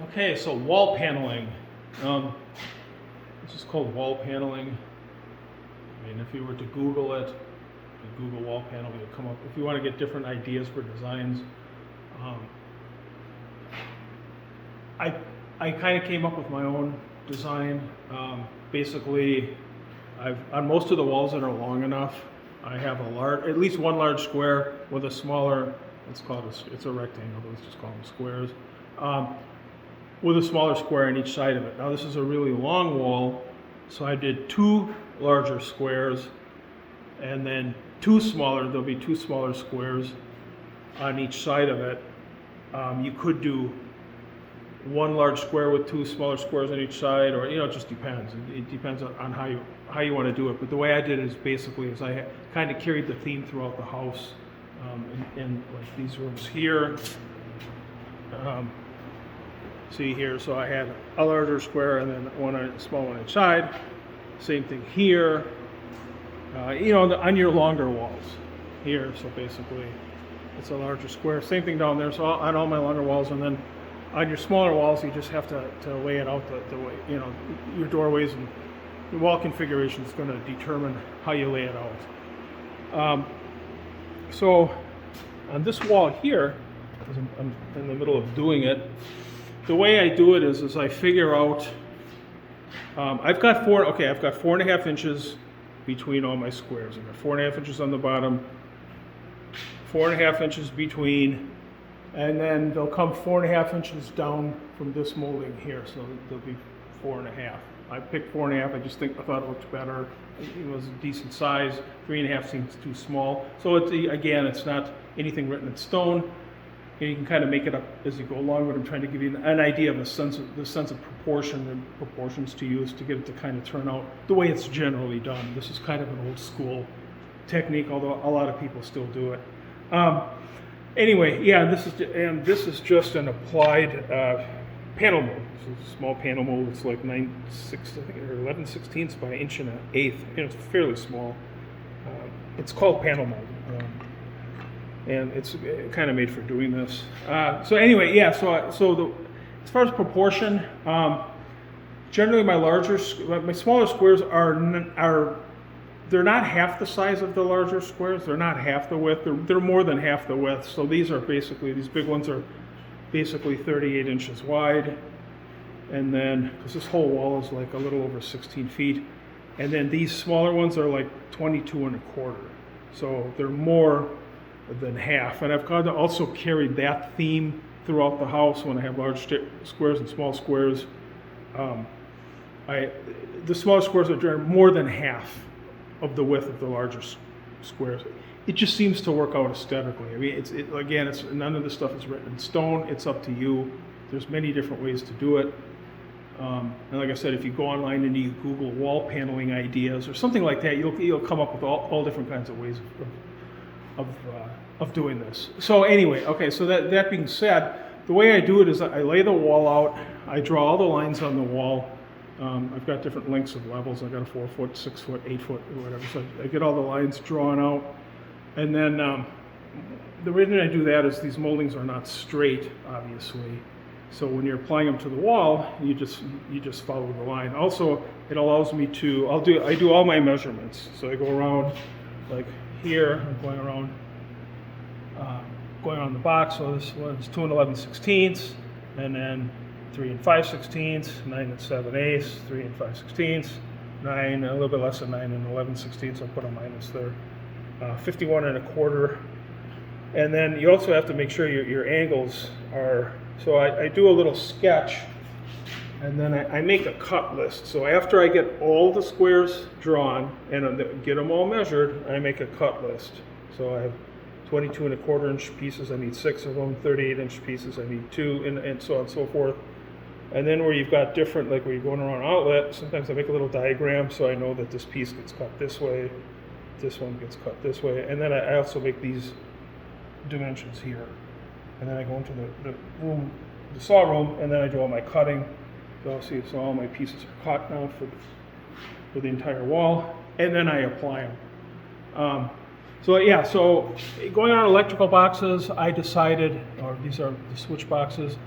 Okay, so wall paneling. This is called wall paneling. I mean, if you were to Google it, you Google wall panel, you'll come up. If you want to get different ideas for designs, um, I kind of came up with my own design. Basically, on most of the walls that are long enough, I have at least one large square with a smaller. It's a rectangle, but let's just call them squares. With a smaller square on each side of it. Now this is a really long wall, so I did two larger squares and then there'll be two smaller squares on each side of it. You could do one large square with two smaller squares on each side, or it just depends. It depends on how you want to do it. But the way I did it is I kind of carried the theme throughout the house, in like these rooms here. See here, so I had a larger square and then a small one inside. Same thing here. On your longer walls here, so basically it's a larger square. Same thing down there, so on all my longer walls, and then on your smaller walls, you just have to lay it out the way, your doorways and your wall configuration is going to determine how you lay it out. So on this wall here, as I'm in the middle of doing it, the way I do it is I figure out, I've got 4.5 inches between all my squares. I've got 4.5 inches on the bottom, 4.5 inches between, and then they'll come 4.5 inches down from this molding here, so they'll be 4.5. I picked 4.5, I thought it looked better. It was a decent size. 3.5 seems too small. So it's not anything written in stone. You can kind of make it up as you go along, but I'm trying to give you an idea of the sense of proportion and proportions to use to get it to kind of turn out the way it's generally done. This is kind of an old school technique, although a lot of people still do it. Anyway, yeah, this is just an applied panel mold. It's a small panel mold. It's like 11/16 by 1.1/8. It's fairly small. It's called panel mold. And it's kind of made for doing this. So anyway, yeah. So as far as proportion, generally my smaller squares they're not half the size of the larger squares. They're not half the width. They're more than half the width. So these big ones are basically 38 inches wide, and then because this whole wall is like a little over 16 feet, and then these smaller ones are like 22.25. So they're more than half, and I've kind of also carried that theme throughout the house when I have large squares and small squares. The smaller squares are more than half of the width of the larger squares. It just seems to work out aesthetically. I mean, it's none of this stuff is written in stone. It's up to you. There's many different ways to do it. And like I said, if you go online and you Google wall paneling ideas or something like that, you'll come up with all different kinds of ways of doing this. So anyway, okay, so that being said, the way I do it is I lay the wall out, I draw all the lines on the wall. I've got different lengths of levels. I've got a 4 foot, 6 foot, 8 foot, or whatever. So I get all the lines drawn out. And then the reason I do that is these moldings are not straight, obviously. So when you're applying them to the wall, you just follow the line. Also, it allows me to, I do all my measurements. So I go around like here, I'm going around the box. So this one's 2 11/16, and then 3 5/16, 9 7/8, 3 5/16, 9, a little bit less than 9 11/16. So I'll put a minus there. 51.25. And then you also have to make sure your angles are. So I do a little sketch, and then I make a cut list. So after I get all the squares drawn and get them all measured, I make a cut list. So I have 22.25 inch pieces, I need 6 of them, 38-inch pieces, I need 2, and so on and so forth. And then where you've got different, like where you're going around outlet, sometimes I make a little diagram so I know that this piece gets cut this way, this one gets cut this way, and then I also make these dimensions here. And then I go into the saw room, and then I do all my cutting. So all my pieces are cut now for the entire wall, and then I apply them. So going on electrical boxes, I decided, or these are the switch boxes,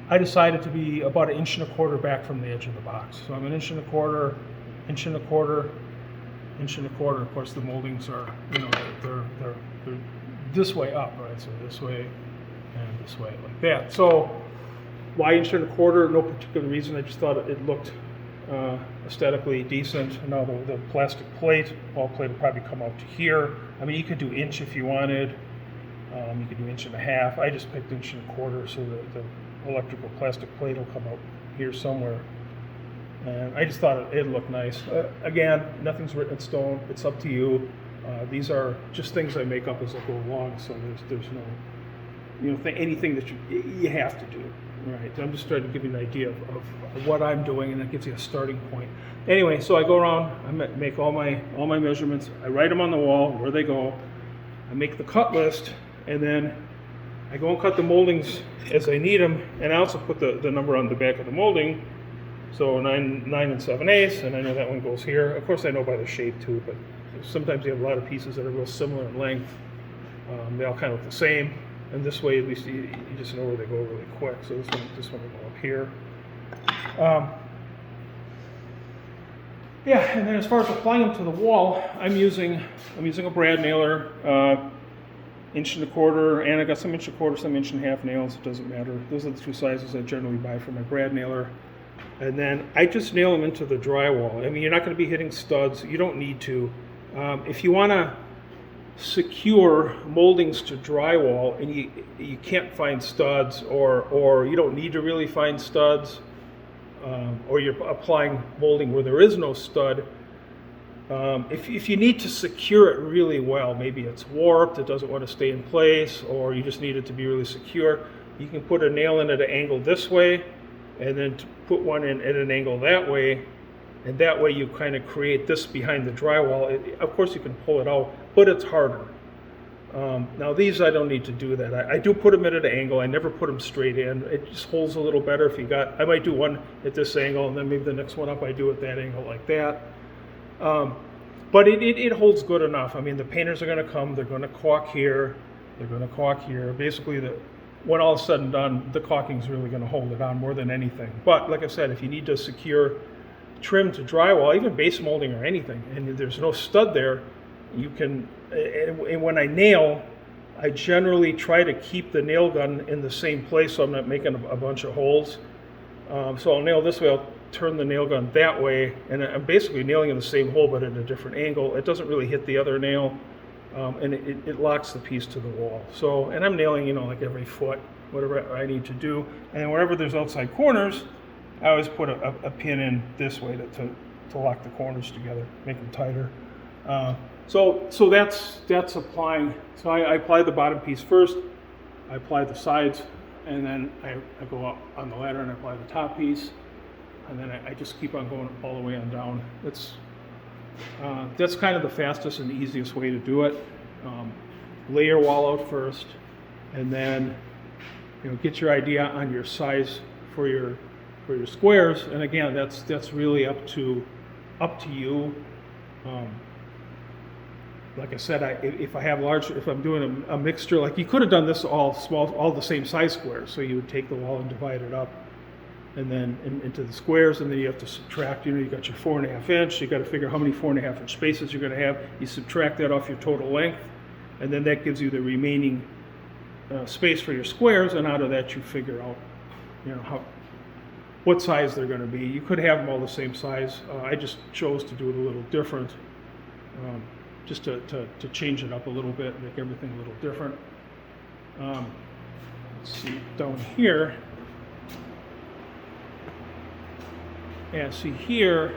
I decided to be about 1.25 inches back from the edge of the box. So I'm 1.25 inches, 1.25 inches, 1.25 inches. Of course, the moldings are, you know, they're this way up, right? So this way and this way, like that. So why 1.25 inches? No particular reason. I just thought it looked aesthetically decent. Now the plastic plate, wall plate will probably come out to here. I mean, you could do inch if you wanted. You could do 1.5 inches. I just picked 1.25 inches, so the electrical plastic plate will come out here somewhere. And I just thought it looked nice. Again, nothing's written in stone. It's up to you. These are just things I make up as I go along. So there's no, you know, anything that you have to do. Right. I'm just trying to give you an idea of what I'm doing, and that gives you a starting point. Anyway, so I go around. I make all my measurements. I write them on the wall where they go. I make the cut list, and then I go and cut the moldings as I need them, and I also put the number on the back of the molding. So 9 7/8, and I know that one goes here. Of course, I know by the shape too, but sometimes you have a lot of pieces that are real similar in length. They all kind of look the same, and this way at least you just know where they go really quick. So this one will go up here. Yeah, and then as far as applying them to the wall, I'm using a brad nailer, 1.25 inches, and I got some 1.25 inches, some 1.5 inches nails. It doesn't matter. Those are the two sizes I generally buy for my brad nailer. And then I just nail them into the drywall. I mean, you're not going to be hitting studs. You don't need to. If you want to secure moldings to drywall and you can't find studs, or you don't need to really find studs, or you're applying molding where there is no stud, if you need to secure it really well, maybe it's warped, it doesn't want to stay in place, or you just need it to be really secure, you can put a nail in at an angle this way, and then put one in at an angle that way, and that way you kind of create this behind the drywall. Of course you can pull it out, but it's harder. Now these I don't need to do that. I do put them at an angle. I never put them straight in. It just holds a little better. I might do one at this angle, and then maybe the next one up I do at that angle like that. But it holds good enough. I mean, the painters are going to come. They're going to caulk here. They're going to caulk here. Basically, when all is said and done, the caulking is really going to hold it on more than anything. But like I said, if you need to secure trim to drywall, even base molding or anything, and there's no stud there, you can, and when I nail, I generally try to keep the nail gun in the same place so I'm not making a bunch of holes. So I'll nail this way, I'll turn the nail gun that way, and I'm basically nailing in the same hole but at a different angle. It doesn't really hit the other nail, and it locks the piece to the wall. So, and I'm nailing, you know, like every foot, whatever I need to do. And wherever there's outside corners, I always put a pin in this way to lock the corners together, make them tighter. So that's applying. So I apply the bottom piece first, I apply the sides, and then I go up on the ladder and I apply the top piece, and then I just keep on going all the way on down. That's kind of the fastest and easiest way to do it. Lay your wall out first, and then, you know, get your idea on your size for your squares. And again, that's really up to you. Like I said, if I'm doing a mixture, like you could have done this all small, all the same size squares. So you would take the wall and divide it up, and then into the squares, and then you have to subtract. You know, you got your 4.5 inch. You got to figure how many 4.5 inch spaces you're going to have. You subtract that off your total length, and then that gives you the remaining space for your squares. And out of that, you figure out, you know, what size they're going to be. You could have them all the same size. I just chose to do it a little different. Just to change it up a little bit, make everything a little different. Let's see, down here, yeah, see here,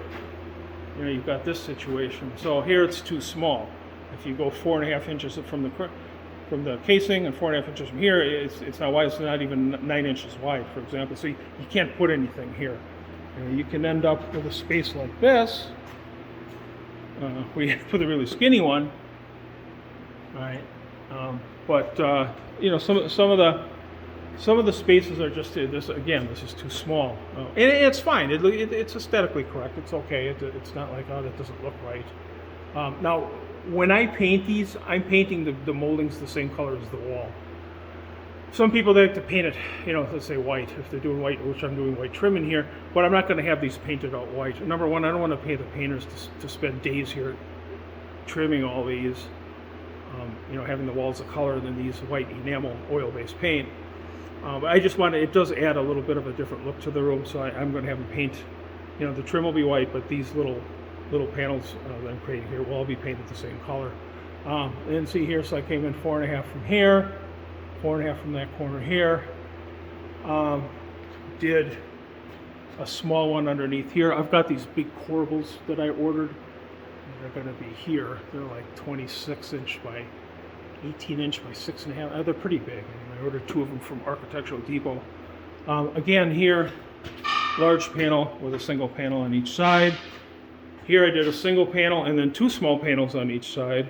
you know, you've got this situation. So here it's too small. If you go 4.5 inches from the casing and 4.5 inches from here, it's not wide. It's not even 9 inches wide, for example. So you can't put anything here. You can end up with a space like this. We put a really skinny one, right? But you know, some of the spaces are just this. Again, this is too small, and it's fine. It's aesthetically correct. It's okay. It's not like, oh, that doesn't look right. Now, when I paint these, I'm painting the moldings the same color as the wall. Some people, they like to paint it, let's say white, if they're doing white, which I'm doing white trim in here, but I'm not going to have these painted out white. Number one, I don't want to pay the painters to spend days here trimming all these, having the walls of color than these white enamel oil-based paint. But I just want it does add a little bit of a different look to the room, so I'm going to have them paint, the trim will be white, but these little panels that I'm creating here will all be painted the same color. And see here, so I came in 4.5 from here, 4.5 from that corner here. Did a small one underneath here. I've got these big corbels that I ordered. They're going to be here. They're like 26 inch by 18 inch by 6.5. They're pretty big. I ordered 2 of them from Architectural Depot. Again here, large panel with a single panel on each side. Here I did a single panel and then 2 small panels on each side.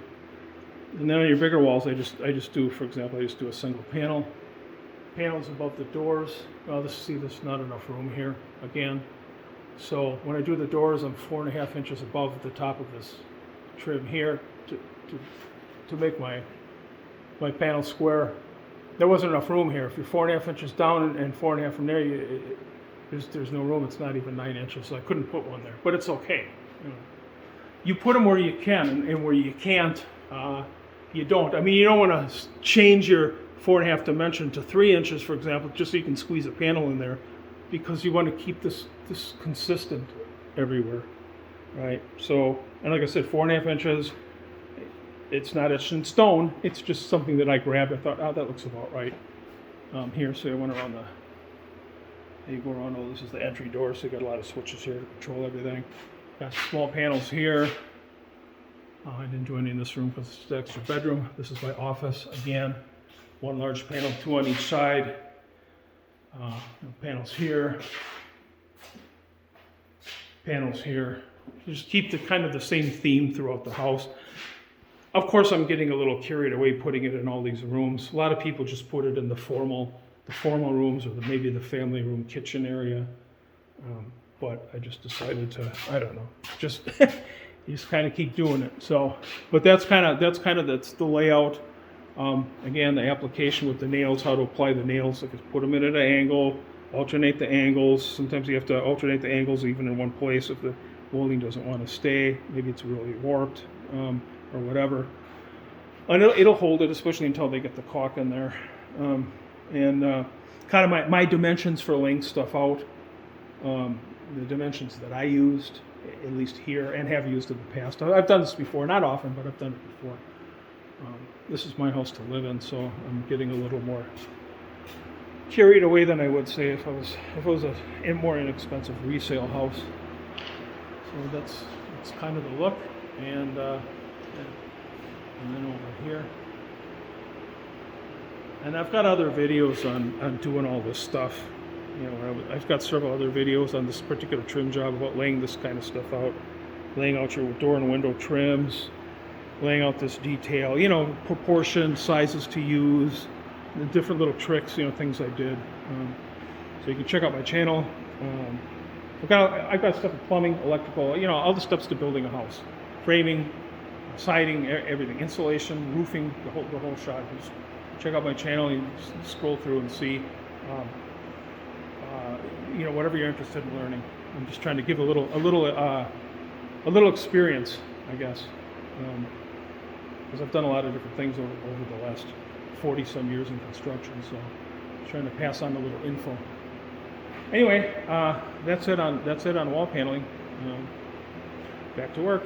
And then on your bigger walls, I just do, for example, I just do a single panel. Panels above the doors. Well, there's not enough room here again. So when I do the doors, I'm 4.5 inches above the top of this trim here to make my panel square. There wasn't enough room here. If you're 4.5 inches down and 4.5 from there, there's no room. It's not even 9 inches, so I couldn't put one there. But it's okay. You put them where you can, and where you can't, you don't. I mean, you don't want to change your 4.5 dimension to 3 inches, for example, just so you can squeeze a panel in there, because you want to keep this consistent everywhere, right? So, and like I said, 4.5 inches. It's not etched in stone. It's just something that I grabbed. I thought, oh, that looks about right. Here, so I went around you go around. Oh, this is the entry door, so you got a lot of switches here to control everything. Got small panels here. I didn't do any in this room because it's the extra bedroom. This is my office. Again, 1 large panel, 2 on each side. Panels here. Panels here. Just keep the same theme throughout the house. Of course, I'm getting a little carried away putting it in all these rooms. A lot of people just put it in the formal rooms, or maybe the family room kitchen area. But I just decided to, I don't know, just kind of keep doing it. So, but that's the layout. Again, the application with the nails, how to apply the nails. Like, put them in at an angle, alternate the angles. Sometimes you have to alternate the angles even in one place if the molding doesn't want to stay. Maybe it's really warped. Or whatever, and it'll hold it, especially until they get the caulk in there. Kind of my dimensions for laying stuff out, the dimensions that I used, at least here, and have used in the past. I've done this before, not often, but I've done it before. This is my house to live in, so I'm getting a little more carried away than I would say if it was a more inexpensive resale house. So that's kind of the look, and then over here. And I've got other videos on doing all this stuff. I've got several other videos on this particular trim job about laying this kind of stuff out, laying out your door and window trims, laying out this detail, proportion, sizes to use, the different little tricks, things I did. So you can check out my channel. I've got stuff in plumbing, electrical, all the steps to building a house, framing, siding, everything, insulation, roofing, the whole shot. Just check out my channel and scroll through and see, whatever you're interested in learning. I'm just trying to give a little experience, I guess, because I've done a lot of different things over the last 40-some years in construction. So I'm trying to pass on a little info. Anyway, that's it on wall paneling. Back to work.